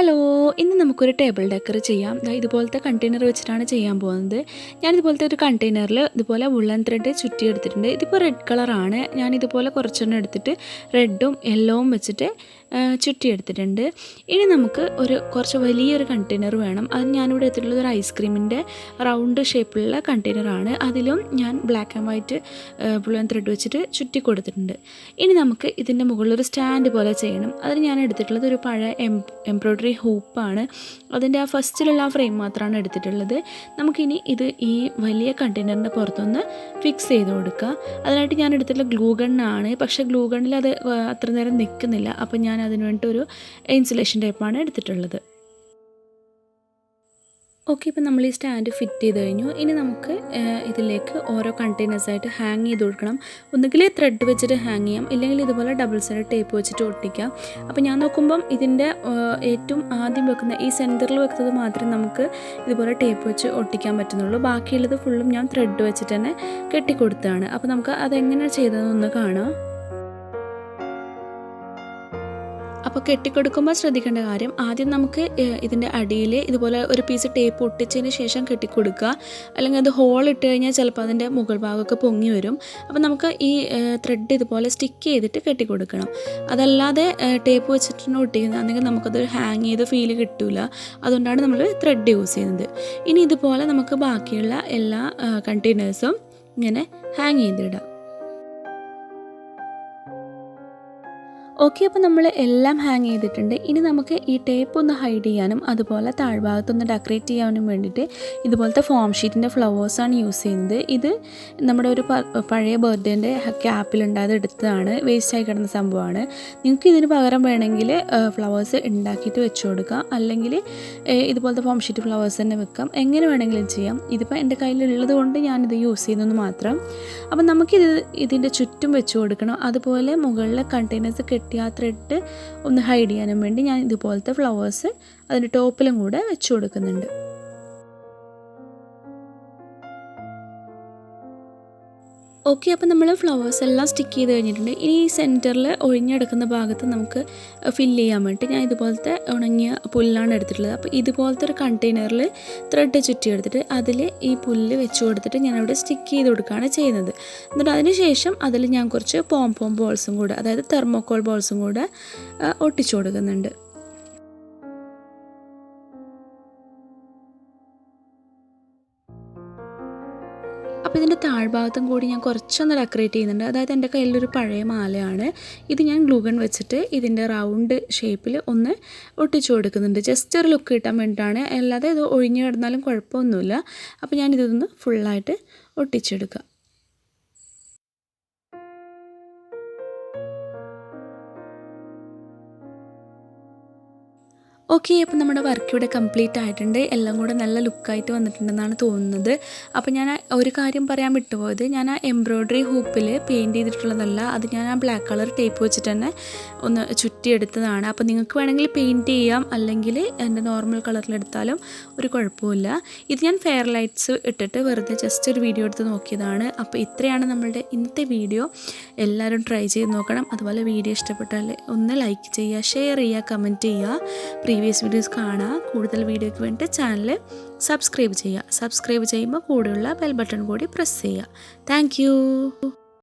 Hello, ഇന്ന് നമുക്കൊരു table decker ചെയ്യാം. ഇതുപോലത്തെ കണ്ടെയ്നർ വെച്ചിട്ടാണ് ചെയ്യാൻ പോകുന്നത്. ഞാനിതുപോലത്തെ ഒരു കണ്ടെയ്നറിൽ ഇതുപോലെ വുള്ളൻ ത്രെഡ് ചുറ്റി എടുത്തിട്ടുണ്ട്. ഇതിപ്പോൾ റെഡ് കളറാണ്. ഞാനിതുപോലെ കുറച്ചെണ്ണം എടുത്തിട്ട് റെഡും യെല്ലോവും വെച്ചിട്ട് ചുറ്റി എടുത്തിട്ടുണ്ട്. ഇനി നമുക്ക് കുറച്ച് വലിയൊരു കണ്ടെയ്നർ വേണം. അത് ഞാനിവിടെ എടുത്തിട്ടുള്ളത് ഒരു ഐസ്ക്രീമിൻ്റെ റൗണ്ട് ഷേപ്പിലുള്ള കണ്ടെയ്നറാണ്. അതിലും ഞാൻ black and white woollen thread വെച്ചിട്ട് ചുറ്റി കൊടുത്തിട്ടുണ്ട്. ഇനി നമുക്ക് ഇതിൻ്റെ മുകളിൽ ഒരു സ്റ്റാൻഡ് പോലെ ചെയ്യണം. അതിന് ഞാൻ എടുത്തിട്ടുള്ളത് ഒരു പഴയ എംബ്രോയ്ഡറി ഹൂപ്പാണ്. അതിൻ്റെ ആ ഫസ്റ്റിലുള്ള ആ ഫ്രെയിം മാത്രമാണ് എടുത്തിട്ടുള്ളത്. നമുക്കിനി ഈ വലിയ കണ്ടെയ്നറിൻ്റെ പുറത്തൊന്ന് ഫിക്സ് ചെയ്ത് കൊടുക്കുക. അതിനായിട്ട് ഞാൻ എടുത്തിട്ടുള്ള ഗ്ലൂ ഗണ്ണാണ്. പക്ഷേ ഗ്ലൂ ഗണ്ണിൽ അത് അത്ര നേരം നിൽക്കുന്നില്ല. അപ്പോൾ ഞാൻ അതിന് വേണ്ടിയിട്ട് ഒരു ഇൻസുലേഷൻ ടേപ്പാണ് എടുത്തിട്ടുള്ളത്. ഓക്കെ, ഇപ്പം നമ്മൾ ഈ സ്റ്റാൻഡ് ഫിറ്റ് ചെയ്ത് കഴിഞ്ഞു. ഇനി നമുക്ക് ഇതിലേക്ക് ഓരോ കണ്ടെയ്നേഴ്സായിട്ട് ഹാങ് ചെയ്ത് കൊടുക്കണം. ഒന്നുകിൽ ത്രെഡ് വെച്ചിട്ട് ഹാങ് ചെയ്യാം, ഇല്ലെങ്കിൽ ഇതുപോലെ ഡബിൾ സൈഡ് ടേപ്പ് വെച്ചിട്ട് ഒട്ടിക്കാം. അപ്പോൾ ഞാൻ നോക്കുമ്പം ഇതിൻ്റെ ഏറ്റവും ആദ്യം വെക്കുന്ന ഈ സെൻറ്ററിൽ വെക്കുന്നത് മാത്രമേ നമുക്ക് ഇതുപോലെ ടേപ്പ് വെച്ച് ഒട്ടിക്കാൻ പറ്റുന്നുള്ളൂ. ബാക്കിയുള്ളത് ഫുള്ളും ഞാൻ ത്രെഡ് വെച്ചിട്ട് തന്നെ കെട്ടിക്കൊടുത്തതാണ്. അപ്പോൾ നമുക്ക് അതെങ്ങനെയാണ് ചെയ്തതെന്നൊന്ന് കാണാം. അപ്പോൾ കെട്ടിക്കൊടുക്കുമ്പോൾ ശ്രദ്ധിക്കേണ്ട കാര്യം, ആദ്യം നമുക്ക് ഇതിൻ്റെ അടിയിൽ ഇതുപോലെ ഒരു പീസ് ടേപ്പ് ഒട്ടിച്ചതിന് ശേഷം കെട്ടിക്കൊടുക്കുക. അല്ലെങ്കിൽ അത് ഹോൾ ഇട്ട് കഴിഞ്ഞാൽ ചിലപ്പോൾ അതിൻ്റെ മുകൾ ഭാഗമൊക്കെ പൊങ്ങി വരും. അപ്പോൾ നമുക്ക് ഈ ത്രെഡ് ഇതുപോലെ സ്റ്റിക്ക് ചെയ്തിട്ട് കെട്ടിക്കൊടുക്കണം. അതല്ലാതെ ടേപ്പ് വെച്ചിട്ടാണ് ഒട്ടിക്കുന്നത്, അല്ലെങ്കിൽ നമുക്കത് ഹാങ് ചെയ്ത് ഫീല് കിട്ടില്ല. അതുകൊണ്ടാണ് നമ്മൾ ത്രെഡ് യൂസ് ചെയ്യുന്നത്. ഇനി ഇതുപോലെ നമുക്ക് ബാക്കിയുള്ള എല്ലാ കണ്ടെയ്നേഴ്സും ഇങ്ങനെ ഹാങ് ചെയ്തിടാം. ഓക്കെ, അപ്പോൾ നമ്മൾ എല്ലാം ഹാങ് ചെയ്തിട്ടുണ്ട്. ഇനി നമുക്ക് ഈ ടേപ്പ് ഒന്ന് ഹൈഡ് ചെയ്യാനും അതുപോലെ താഴ്ഭാഗത്തൊന്ന് ഡെക്കറേറ്റ് ചെയ്യാനും വേണ്ടിയിട്ട് ഇതുപോലത്തെ ഫോം ഷീറ്റിൻ്റെ ഫ്ലവേഴ്സാണ് യൂസ് ചെയ്യുന്നത്. ഇത് നമ്മുടെ ഒരു പഴയ ബർത്ത്ഡേൻ്റെ ക്യാപ്പിലുണ്ടായത് എടുത്തതാണ്, വേസ്റ്റായി കിടന്ന സംഭവമാണ്. നിങ്ങൾക്ക് ഇതിന് പകരം വേണമെങ്കിൽ ഫ്ലവേഴ്സ് ഉണ്ടാക്കിയിട്ട് വെച്ച് കൊടുക്കാം, അല്ലെങ്കിൽ ഇതുപോലത്തെ ഫോം ഷീറ്റ് ഫ്ലവേഴ്സ് തന്നെ വെക്കാം. എങ്ങനെ വേണമെങ്കിലും ചെയ്യാം. ഇതിപ്പോൾ എൻ്റെ കയ്യിലുള്ളത് കൊണ്ട് ഞാനിത് യൂസ് ചെയ്യുന്നത് മാത്രം. അപ്പം ഇതിൻ്റെ ചുറ്റും വെച്ച് കൊടുക്കണം. അതുപോലെ മുകളിൽ കണ്ടെയ്നേഴ്സ് കെട്ടി ആ ത്രെഡ് ഒന്ന് ഹൈഡ് ചെയ്യാനും വേണ്ടി ഞാൻ ഇതുപോലത്തെ ഫ്ലവേഴ്സ് അതിൻ്റെ ടോപ്പിലും കൂടെ വെച്ച് കൊടുക്കുന്നുണ്ട്. ഓക്കെ, അപ്പോൾ നമ്മൾ ഫ്ലവേഴ്സ് എല്ലാം സ്റ്റിക്ക് ചെയ്ത് കഴിഞ്ഞിട്ടുണ്ട്. ഇനി ഈ സെൻറ്ററിൽ ഒഴിഞ്ഞെടുക്കുന്ന ഭാഗത്ത് നമുക്ക് ഫില്ല് ചെയ്യാൻ വേണ്ടി ഞാൻ ഇതുപോലത്തെ ഉണങ്ങിയ പുല്ലാണ് എടുത്തിട്ടുള്ളത്. അപ്പോൾ ഇതുപോലത്തെ ഒരു കണ്ടെയ്നറിൽ ത്രെഡ് ചുറ്റി എടുത്തിട്ട് അതിൽ ഈ പുല്ല് വെച്ച് കൊടുത്തിട്ട് ഞാൻ അവിടെ സ്റ്റിക്ക് ചെയ്ത് കൊടുക്കുകയാണ് ചെയ്യുന്നത്. എന്നിട്ട് അതിന് ശേഷം അതിൽ ഞാൻ കുറച്ച് പോം ബോൾസും കൂടെ, അതായത് തെർമോക്കോൾ ബോൾസും കൂടെ ഒട്ടിച്ചു കൊടുക്കുന്നുണ്ട്. അപ്പോൾ ഇതിൻ്റെ താഴ്ഭാഗത്തും കൂടി ഞാൻ കുറച്ചൊന്ന് ഡെക്കറേറ്റ് ചെയ്യുന്നുണ്ട്. അതായത് എൻ്റെ കയ്യിലൊരു പഴയ മാലയാണ്. ഇത് ഞാൻ ഗ്ലൂ ഗൺ വെച്ചിട്ട് ഇതിൻ്റെ റൗണ്ട് ഷേപ്പിൽ ഒന്ന് ഒട്ടിച്ചു കൊടുക്കുന്നുണ്ട്. ജസ്റ്റ് ഒരു ലുക്ക് കിട്ടാൻ വേണ്ടിയിട്ടാണ്, അല്ലാതെ ഇത് ഒഴിഞ്ഞു കിടന്നാലും കുഴപ്പമൊന്നുമില്ല. അപ്പോൾ ഞാനിതൊന്ന് ഫുള്ളായിട്ട് ഒട്ടിച്ചെടുക്കുക. ഓക്കെ, അപ്പോൾ നമ്മുടെ വർക്ക് ഇവിടെ കംപ്ലീറ്റ് ആയിട്ടുണ്ട്. എല്ലാം കൂടെ നല്ല ലുക്കായിട്ട് വന്നിട്ടുണ്ടെന്നാണ് തോന്നുന്നത്. അപ്പോൾ ഞാൻ ഒരു കാര്യം പറയാൻ വിട്ടുപോയത്, ഞാൻ ആ എംബ്രോയ്ഡറി ഹൂപ്പിൽ പെയിൻറ്റ് ചെയ്തിട്ടുള്ളതല്ല, അത് ഞാൻ ആ ബ്ലാക്ക് കളർ ടേപ്പ് വെച്ചിട്ട് തന്നെ ഒന്ന് ചുറ്റിയെടുത്തതാണ്. അപ്പോൾ നിങ്ങൾക്ക് വേണമെങ്കിൽ പെയിൻറ്റ് ചെയ്യാം, അല്ലെങ്കിൽ എൻ്റെ നോർമൽ കളറിലെടുത്താലും ഒരു കുഴപ്പമില്ല. ഇത് ഞാൻ ഫെയർ ലൈറ്റ്സ് ഇട്ടിട്ട് വെറുതെ ജസ്റ്റ് ഒരു വീഡിയോ എടുത്ത് നോക്കിയതാണ്. അപ്പോൾ ഇത്രയാണ് നമ്മളുടെ ഇന്നത്തെ വീഡിയോ. എല്ലാവരും ട്രൈ ചെയ്ത് നോക്കണം. അതുപോലെ വീഡിയോ ഇഷ്ടപ്പെട്ടാൽ ഒന്ന് ലൈക്ക് ചെയ്യുക, ഷെയർ ചെയ്യുക, കമൻറ്റ് ചെയ്യുക. പ്രീവിയസ് വീഡിയോസ് കാണുക. കൂടുതൽ വീഡിയോയ്ക്ക് വേണ്ടി ചാനൽ സബ്സ്ക്രൈബ് ചെയ്യുക. സബ്സ്ക്രൈബ് ചെയ്യുമ്പോൾ കൂടെയുള്ള ബെൽ ബട്ടൺ കൂടി പ്രസ് ചെയ്യുക. Thank you.